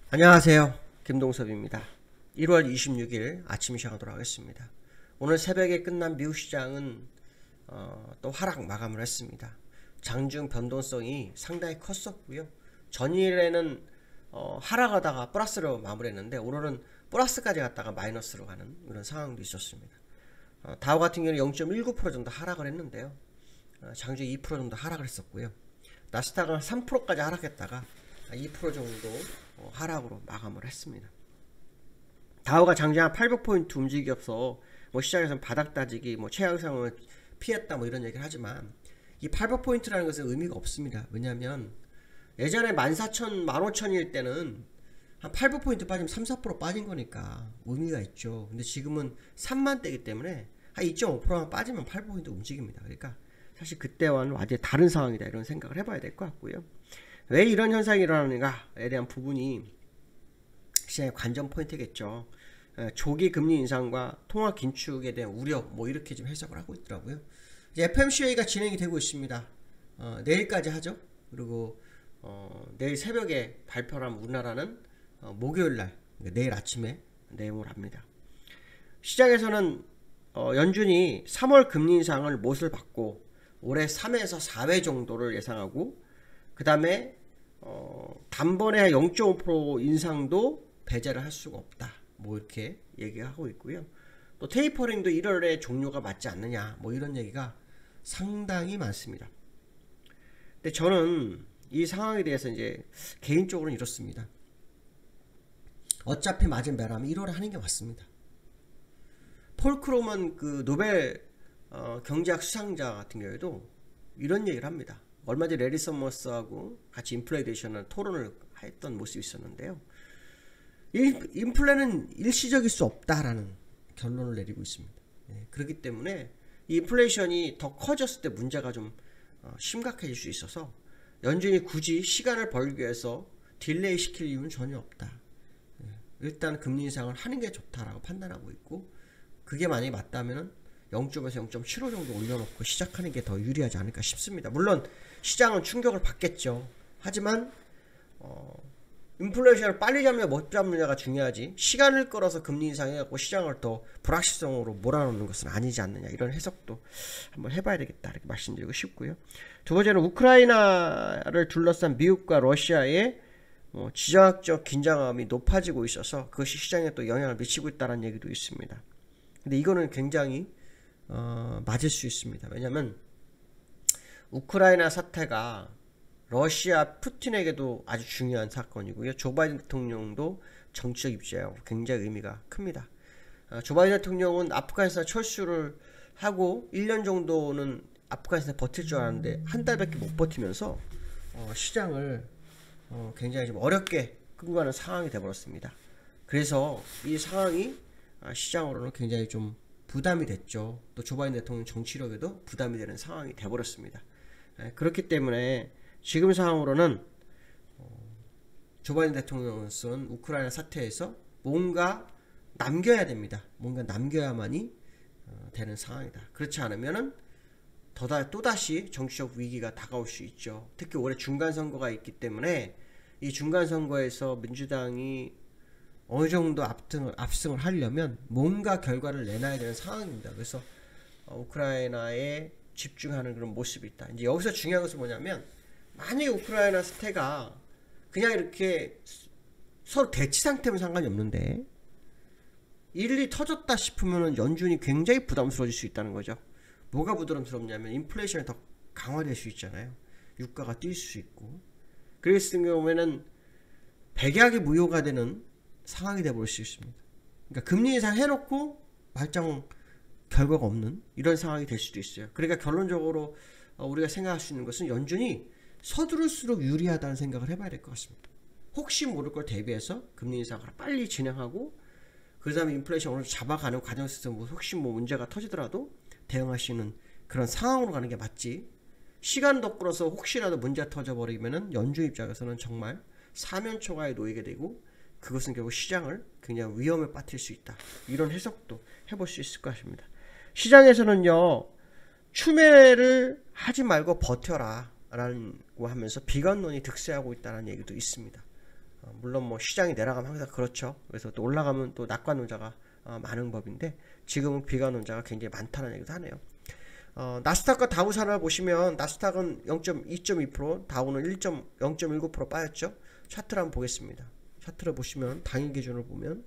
안녕하세요. 김동섭입니다. 1월 26일 아침 시작하도록 하겠습니다. 오늘 새벽에 끝난 미국 시장은 또 하락 마감을 했습니다. 장중 변동성이 상당히 컸었고요. 전일에는 하락하다가 플러스로 마무리했는데 오늘은 플러스까지 갔다가 마이너스로 가는 이런 상황도 있었습니다. 다우 같은 경우는 0.19% 정도 하락을 했는데요. 장중 2% 정도 하락을 했었고요. 나스닥은 3%까지 하락했다가 2% 정도 하락으로 마감을 했습니다. 다우가 장중 한 800포인트 움직여서 시장에서는 바닥 다지기, 최악상을 피했다 이런 얘기를 하지만 이 800포인트라는 것은 의미가 없습니다. 왜냐하면 예전에 14,000, 15,000일 때는 한 800포인트 빠지면 3, 4% 빠진 거니까 의미가 있죠. 근데 지금은 3만대이기 때문에 한 2.5%만 빠지면 800포인트 움직입니다. 그러니까 사실 그때와는 완전히 다른 상황이다 이런 생각을 해봐야 될 것 같고요. 왜 이런 현상이 일어나는가에 대한 부분이 시장의 관전 포인트겠죠. 조기 금리 인상과 통화 긴축에 대한 우려 이렇게 좀 해석을 하고 있더라고요. 이제 FOMC가 진행이 되고 있습니다. 내일까지 하죠. 그리고 내일 새벽에 발표를 하면 우리나라는 목요일날 내일 아침에 내용을 합니다. 시장에서는 연준이 3월 금리 인상을 못을 받고 올해 3회에서 4회 정도를 예상하고 그 다음에 단번에 0.5% 인상도 배제를 할 수가 없다 이렇게 얘기하고 있고요. 또 테이퍼링도 1월에 종료가 맞지 않느냐 이런 얘기가 상당히 많습니다. 근데 저는 이 상황에 대해서 이제 개인적으로는 이렇습니다. 어차피 맞은 배라면 1월에 하는 게 맞습니다. 폴 크루먼 그 노벨 경제학 수상자 같은 경우에도 이런 얘기를 합니다. 얼마 전에 레리 서머스하고 같이 인플레이션을 토론을 했던 모습이 있었는데요. 인플레는 일시적일 수 없다라는 결론을 내리고 있습니다. 그렇기 때문에 이 인플레이션이 더 커졌을 때 문제가 좀 심각해질 수 있어서 연준이 굳이 시간을 벌기 위해서 딜레이 시킬 이유는 전혀 없다. 일단 금리 인상을 하는 게 좋다라고 판단하고 있고 그게 만약에 맞다면 0.에서 0.75 정도 올려놓고 시작하는 게 더 유리하지 않을까 싶습니다. 물론 시장은 충격을 받겠죠. 하지만 인플레이션을 빨리 잡느냐 못 잡느냐가 중요하지 시간을 끌어서 금리 인상해갖고 시장을 더 불확실성으로 몰아넣는 것은 아니지 않느냐 이런 해석도 한번 해봐야 되겠다 이렇게 말씀드리고 싶고요. 두 번째는 우크라이나를 둘러싼 미국과 러시아의 지정학적 긴장감이 높아지고 있어서 그것이 시장에 또 영향을 미치고 있다는 얘기도 있습니다. 근데 이거는 굉장히 맞을 수 있습니다. 왜냐하면 우크라이나 사태가 러시아 푸틴에게도 아주 중요한 사건이고요. 조 바이든 대통령도 정치적 입장에 굉장히 의미가 큽니다. 조 바이든 대통령은 아프가니스탄 철수를 하고 1년 정도는 아프가니스탄에 버틸 줄 알았는데 한 달밖에 못 버티면서 시장을 굉장히 좀 어렵게 끌고 가는 상황이 되어버렸습니다. 그래서 이 상황이 시장으로는 굉장히 좀 부담이 됐죠. 또 조 바이든 대통령 정치력에도 부담이 되는 상황이 되어버렸습니다. 그렇기 때문에 지금 상황으로는 조 바이든 대통령은 우크라이나 사태에서 뭔가 남겨야 됩니다. 뭔가 남겨야만이 되는 상황이다. 그렇지 않으면은 또다시 정치적 위기가 다가올 수 있죠. 특히 올해 중간선거가 있기 때문에 이 중간선거에서 민주당이 어느 정도 압승을 하려면 뭔가 결과를 내놔야 되는 상황입니다. 그래서 우크라이나에 집중하는 그런 모습이 있다. 이제 여기서 중요한 것은 뭐냐면 만약에 우크라이나 사태가 그냥 이렇게 서로 대치 상태면 상관이 없는데 일이 터졌다 싶으면 연준이 굉장히 부담스러워질 수 있다는 거죠. 뭐가 부담스럽냐면 인플레이션이 더 강화될 수 있잖아요. 유가가 뛸 수 있고 그랬을 경우에는 백약이 무효가 되는 상황이 되어버릴 수 있습니다. 그러니까 금리 인상 해놓고 말짱 결과가 없는 이런 상황이 될 수도 있어요. 그러니까 결론적으로 우리가 생각할 수 있는 것은 연준이 서두를수록 유리하다는 생각을 해봐야 될 것 같습니다. 혹시 모를 걸 대비해서 금리 인상을 빨리 진행하고 그 다음에 인플레이션을 잡아가는 과정에서 혹시 문제가 터지더라도 대응할 수 있는 그런 상황으로 가는 게 맞지 시간 더 끌어서 혹시라도 문제가 터져버리면 연준 입장에서는 정말 사면초가에 놓이게 되고 그것은 결국 시장을 굉장히 위험에 빠뜨릴 수 있다. 이런 해석도 해볼 수 있을 것 같습니다. 시장에서는요. 추매를 하지 말고 버텨라 라고 하면서 비관론이 득세하고 있다는 얘기도 있습니다. 물론 뭐 시장이 내려가면 항상 그렇죠. 그래서 또 올라가면 또 낙관론자가 많은 법인데 지금은 비관론자가 굉장히 많다는 얘기도 하네요. 나스닥과 다우 산업을 보시면 나스닥은 0.2.2%, 다우는 0.19% 빠졌죠. 차트를 한번 보겠습니다. 차트를 보시면 당일 기준을 보면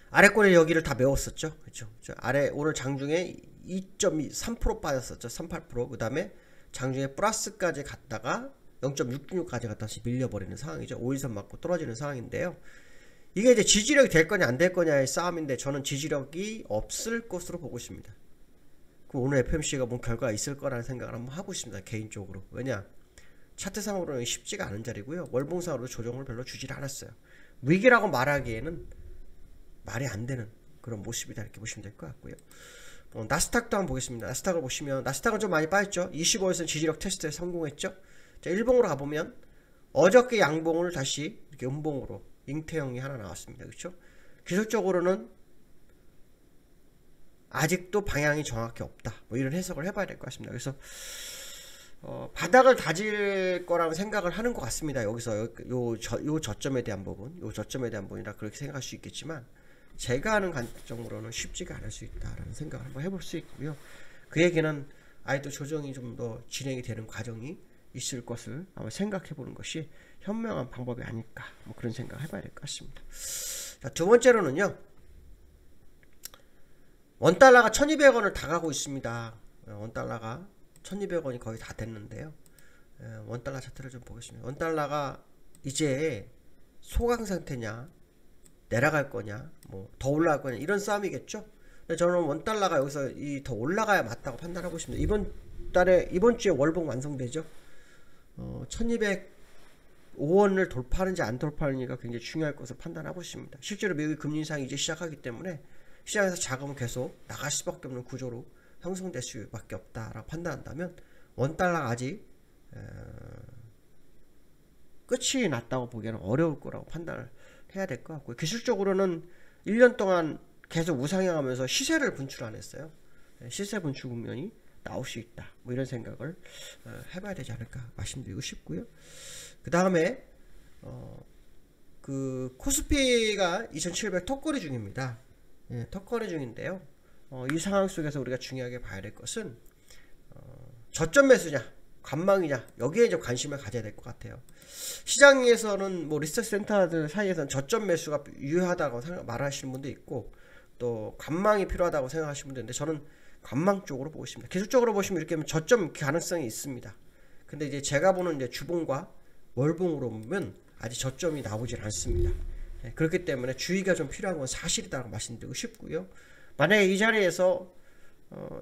아래권에 여기를 다 메웠었죠. 그렇죠. 아래 오늘 장중에 2.3% 빠졌었죠. 38%. 그 다음에 장중에 플러스까지 갔다가 0.66까지 갔다 다시 밀려버리는 상황이죠. 5일선 맞고 떨어지는 상황인데요. 이게 이제 지지력이 될 거냐 안 될 거냐의 싸움인데 저는 지지력이 없을 것으로 보고 있습니다. 그럼 오늘 FMC가 뭔 결과가 있을 거라는 생각을 한번 하고 있습니다. 개인적으로. 왜냐? 차트상으로는 쉽지가 않은 자리고요. 월봉상으로도 조정을 별로 주질 않았어요. 위기라고 말하기에는 말이 안 되는 그런 모습이다 이렇게 보시면 될 것 같고요. 나스닥도 한번 보겠습니다. 나스닥을 보시면 나스닥은 좀 많이 빠졌죠. 25일선 지지력 테스트에 성공했죠. 자, 일봉으로 가보면 어저께 양봉을 다시 이렇게 음봉으로 잉태형이 하나 나왔습니다. 그렇죠? 기술적으로는 아직도 방향이 정확히 없다. 뭐 이런 해석을 해봐야 될 것 같습니다. 그래서 바닥을 다질 거라고 생각을 하는 것 같습니다. 여기서 요 저점에 대한 부분, 요 저점에 대한 부분이라 그렇게 생각할 수 있겠지만 제가 하는 관점으로는 쉽지가 않을 수 있다라는 생각을 한번 해볼 수 있고요. 그 얘기는 아직도 조정이 좀 더 진행이 되는 과정이 있을 것을 한번 생각해 보는 것이 현명한 방법이 아닐까 뭐 그런 생각을 해봐야 될 것 같습니다. 자, 두 번째로는요. 원달러가 1200원을 다 가고 있습니다. 원달러가 1200원이 거의 다 됐는데요. 원달러 차트를 좀 보겠습니다. 원달러가 이제 소강 상태냐 내려갈 거냐 뭐 더 올라갈 거냐 이런 싸움이겠죠. 근데 저는 원달러가 여기서 더 올라가야 맞다고 판단하고 있습니다. 이번 주에 월봉 완성되죠. 1205원을 돌파하는지 안 돌파하는지가 굉장히 중요할 것으로 판단하고 있습니다. 실제로 미국의 금리 인상이 이제 시작하기 때문에 시장에서 자금은 계속 나갈 수밖에 없는 구조로 형성될 수밖에 없다라고 판단한다면 원달러가 아직 끝이 났다고 보기에는 어려울 거라고 판단을 해야 될 것 같고요. 기술적으로는 1년 동안 계속 우상향하면서 시세를 분출 안 했어요. 시세 분출 국면이 나올 수 있다. 뭐 이런 생각을 해봐야 되지 않을까 말씀드리고 싶고요. 그 다음에 그 코스피가 2700 턱걸이 중입니다. 턱걸이 중인데요. 이 상황 속에서 우리가 중요하게 봐야 될 것은 저점 매수냐 관망이냐 여기에 좀 관심을 가져야 될 것 같아요. 시장에서는 뭐 리서치 센터들 사이에서는 저점 매수가 유효하다고 말하시는 분도 있고 또 관망이 필요하다고 생각하시는 분도 있는데 저는 관망 쪽으로 보고 있습니다. 기술적으로 보시면 이렇게 저점 가능성이 있습니다. 근데 이제 제가 보는 이제 주봉과 월봉으로 보면 아직 저점이 나오질 않습니다. 그렇기 때문에 주의가 좀 필요한 건 사실이라고 말씀드리고 싶고요. 만약에 이 자리에서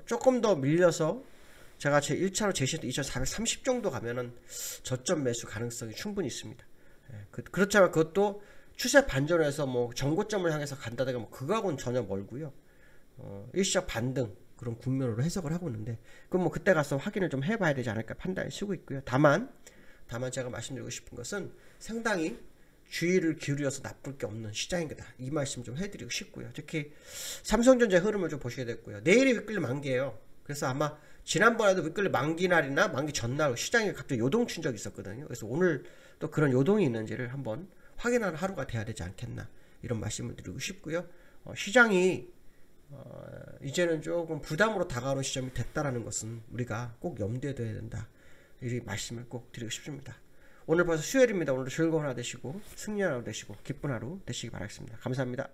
조금 더 밀려서 제가 제 1차로 제시했던 2430 정도 가면은 저점 매수 가능성이 충분히 있습니다. 그렇지만 그것도 추세 반전해서 뭐 정고점을 향해서 간다든가 뭐 그거하고는 전혀 멀고요. 일시적 반등 그런 국면으로 해석을 하고 있는데 그럼 뭐 그때 가서 확인을 좀 해봐야 되지 않을까 판단을 쓰고 있고요. 다만 제가 말씀드리고 싶은 것은 상당히 주의를 기울여서 나쁠 게 없는 시장인 거다. 이 말씀 좀 해드리고 싶고요. 특히 삼성전자 흐름을 좀 보셔야 되고요. 내일이 위클리 만기예요. 그래서 아마 지난번에도 위클리 만기 날이나 만기 전날 시장에 갑자기 요동친 적이 있었거든요. 그래서 오늘 또 그런 요동이 있는지를 한번 확인하는 하루가 돼야 되지 않겠나 이런 말씀을 드리고 싶고요. 시장이 이제는 조금 부담으로 다가오는 시점이 됐다라는 것은 우리가 꼭 염두에 둬야 된다. 이 말씀을 꼭 드리고 싶습니다. 오늘 벌써 수요일입니다. 오늘도 즐거운 하루 되시고 승리하는 하루 되시고 기쁜 하루 되시기 바라겠습니다. 감사합니다.